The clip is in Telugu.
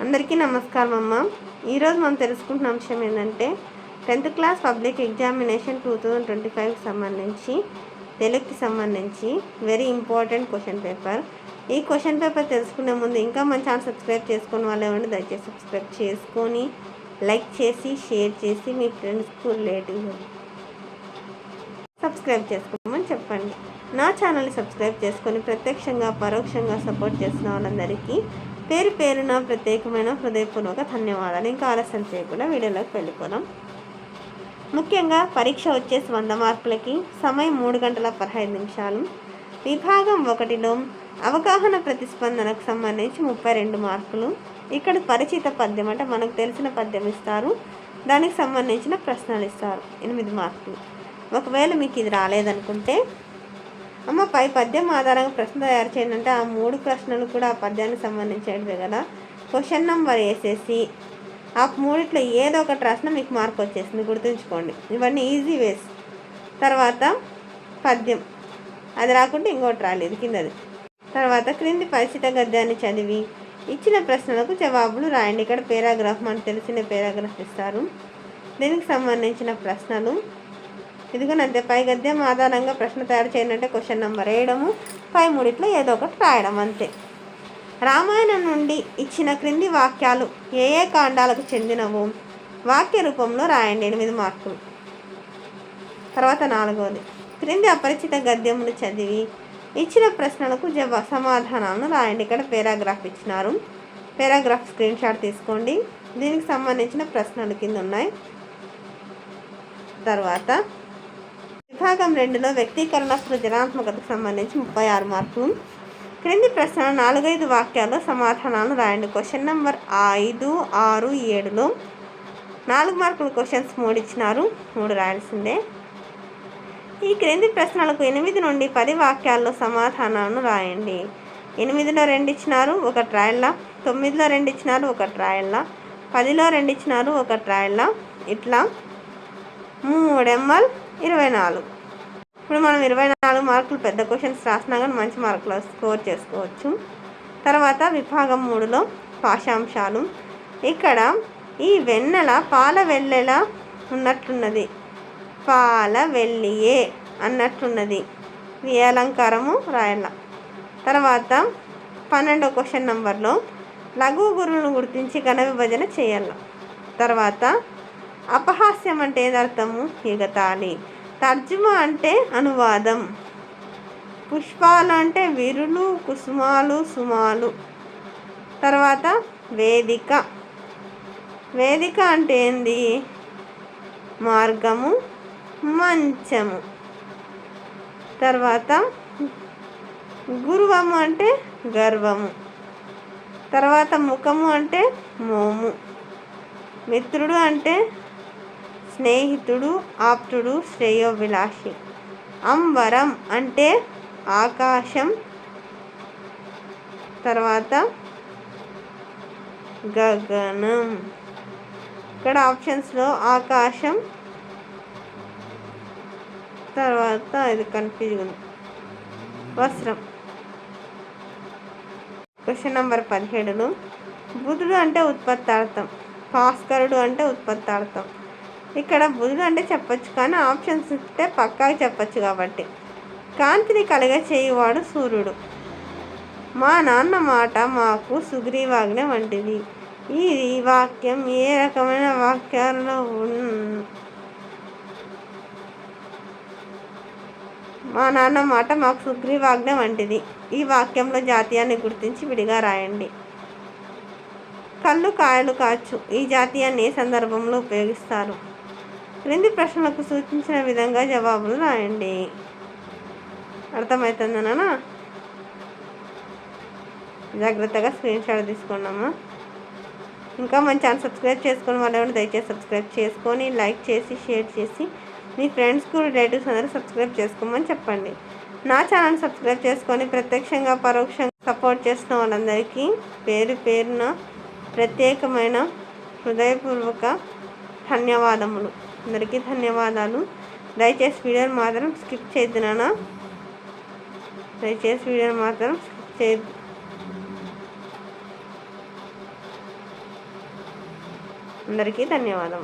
అందరికీ నమస్కారం అమ్మ. ఈరోజు మనం తెలుసుకుంటున్న అంశం ఏంటంటే 10th క్లాస్ పబ్లిక్ ఎగ్జామినేషన్ 2025కి సంబంధించి తెలుగుకి సంబంధించి వెరీ ఇంపార్టెంట్ క్వశ్చన్ పేపర్. ఈ క్వశ్చన్ పేపర్ తెలుసుకునే ముందు ఇంకా మన ఛానల్ సబ్స్క్రైబ్ చేసుకుని వాళ్ళు ఏమంటే దయచేసి సబ్స్క్రైబ్ చేసుకొని లైక్ చేసి షేర్ చేసి మీ ఫ్రెండ్స్కు రిలేటివ్స్ సబ్స్క్రైబ్ చేసుకోమని చెప్పండి. నా ఛానల్ని సబ్స్క్రైబ్ చేసుకొని ప్రత్యక్షంగా పరోక్షంగా సపోర్ట్ చేస్తున్న వాళ్ళందరికీ పేరు పేరున ప్రత్యేకమైన హృదయపూర్వక ధన్యవాదాలు. ఇంకా ఆలస్యం చేయకుండా వీడియోలోకి వెళ్ళిపోదాం. ముఖ్యంగా పరీక్ష వచ్చేసి 100 మార్కులకి, సమయం 3 గంటల 15 నిమిషాలు. విభాగం 1లో అవగాహన ప్రతిస్పందనకు సంబంధించి 32 మార్కులు. ఇక్కడ పరిచిత పద్యం అంటే మనకు తెలిసిన పద్యం ఇస్తారు, దానికి సంబంధించిన ప్రశ్నలు ఇస్తారు 8 మార్కులు. ఒకవేళ మీకు ఇది రాలేదనుకుంటే అమ్మ పై పద్యం ఆధారంగా ప్రశ్న తయారు చేయండి అంటే ఆ 3 ప్రశ్నలు కూడా ఆ పద్యానికి సంబంధించేటివే కదా. క్వశ్చన్ నెంబర్ వేసేసి ఆ 3లో ఏదో ఒకటి రాసిన మీకు మార్క్ వచ్చేసింది, గుర్తుంచుకోండి. ఇవన్నీ ఈజీ వేస్. తర్వాత పద్యం అది రాకుంటే ఇంకోటి రాలేదు కిందది. తర్వాత క్రింది పరిచిత గద్యాన్ని చదివి ఇచ్చిన ప్రశ్నలకు జవాబులు రాయండి. ఇక్కడ పేరాగ్రాఫ్ మనకు తెలిసిన పేరాగ్రాఫ్ ఇస్తారు, దీనికి సంబంధించిన ప్రశ్నలు ఇదిగోనంతే. పై గద్యం ఆధారంగా ప్రశ్న తయారు చేయాలంటే క్వశ్చన్ నెంబర్ వేయడము, పై 3లో ఏదో ఒకటి రాయడం అంతే. రామాయణం నుండి ఇచ్చిన క్రింది వాక్యాలు ఏ ఏ కాండాలకు చెందినవో వాక్య రూపంలో రాయండి 8 మార్కులు. తర్వాత 4వది క్రింది అపరిచిత గద్యమును చదివి ఇచ్చిన ప్రశ్నలకు సమాధానాలను రాయండి. ఇక్కడ పేరాగ్రాఫ్ ఇచ్చినారు, పేరాగ్రాఫ్ స్క్రీన్ షాట్ తీసుకోండి. దీనికి సంబంధించిన ప్రశ్నలు కింద ఉన్నాయి. తర్వాత విభాగం 2లో వ్యక్తీకరణ సృజనాత్మకతకు సంబంధించి 36 మార్కులు. క్రింది ప్రశ్న 4-5 వాక్యాల్లో సమాధానాలను రాయండి. క్వశ్చన్ నెంబర్ 5, 6, 7లో 4 మార్కులు క్వశ్చన్స్ 3 ఇచ్చినారు, 3 రాయాల్సిందే. ఈ క్రింది ప్రశ్నలకు 8 నుండి 10 వాక్యాల్లో సమాధానాలను రాయండి. 8లో 2 ఇచ్చినారు, 1 రాయల్లా. 9లో 2 ఇచ్చినారు, 1 రాయల్లా. 10లో 2 ఇచ్చినారు, 1 రాయల్లా. ఇట్లా 3 24. ఇప్పుడు మనం 24 మార్కులు పెద్ద క్వశ్చన్స్ రాసినా కానీ మంచి మార్కులు స్కోర్ చేసుకోవచ్చు. తర్వాత విభాగం 3లో పాఠ్యాంశాలు. ఇక్కడ ఈ వెన్నెల పాల వెల్లెలా ఉన్నట్లున్నది, పాల వెల్లియే అన్నట్లున్నది, ఈ అలంకారము రాయాల. తర్వాత 12వ క్వశ్చన్ నెంబర్లో లఘు గురువును గుర్తించి ఘన విభజన చేయాల. తర్వాత అపహాస్యం అంటే ఏదర్థము, ఎగతాళి. తర్జుమా అంటే అనువాదం. పుష్పాలు అంటే విరులు, కుసుమాలు, సుమాలు. తర్వాత వేదిక. వేదిక అంటే ఏంది, మార్గము, మంచము. తర్వాత గురువము అంటే గర్వము. తర్వాత ముఖము అంటే మోము. మిత్రుడు అంటే స్నేహితుడు, ఆప్తుడు, శ్రేయోభిలాషి. అంబరం అంటే ఆకాశం. తర్వాత గగనం. ఇక్కడ ఆప్షన్స్లో ఆకాశం, తర్వాత ఇది కన్ఫ్యూజ్ ఉంది, వస్త్రం. క్వశ్చన్ నెంబర్ 17లో బుధుడు అంటే ఉత్పత్తార్థం, భాస్కరుడు అంటే ఉత్పత్తార్థం. ఇక్కడ బుధుడు అంటే చెప్పచ్చు కానీ ఆప్షన్స్ ఇస్తే పక్కాగా చెప్పచ్చు కాబట్టి. కాంతిని కలగచేయువాడు సూర్యుడు. మా నాన్న మాట మాకు సుగ్రీవాజ్ఞ వంటిది. ఈ వాక్యం ఏ రకమైన వాక్యాల్లో మా నాన్న మాట మాకు సుగ్రీవాజ్ఞ వంటిది. ఈ వాక్యంలో జాతీయాన్ని గుర్తించి విడిగా రాయండి. కళ్ళు కాయలు కాచు, ఈ జాతీయాన్ని ఏ సందర్భంలో ఉపయోగిస్తారు? క్రింది ప్రశ్నలకు సూచించిన విధంగా జవాబులు రాయండి. అర్థమవుతుందనా? జాగ్రత్తగా స్క్రీన్ షాట్ తీసుకున్నామా. ఇంకా మన ఛానల్ సబ్స్క్రైబ్ చేసుకుని వాళ్ళు దయచేసి సబ్స్క్రైబ్ చేసుకొని లైక్ చేసి షేర్ చేసి మీ ఫ్రెండ్స్కు రిలేటివ్స్ అందరూ సబ్స్క్రైబ్ చేసుకోమని చెప్పండి. నా ఛానల్ సబ్స్క్రైబ్ చేసుకొని ప్రత్యక్షంగా పరోక్షంగా సపోర్ట్ చేసిన వాళ్ళందరికీ పేరు పేరున ప్రత్యేకమైన హృదయపూర్వక ధన్యవాదములు. అందరికీ ధన్యవాదాలు. దయచేసి వీడియోని మాత్రం స్కిప్ చేయొద్దు నాన్న, దయచేసి వీడియోని మాత్రం స్కిప్ చేయొద్దు. అందరికీ ధన్యవాదం.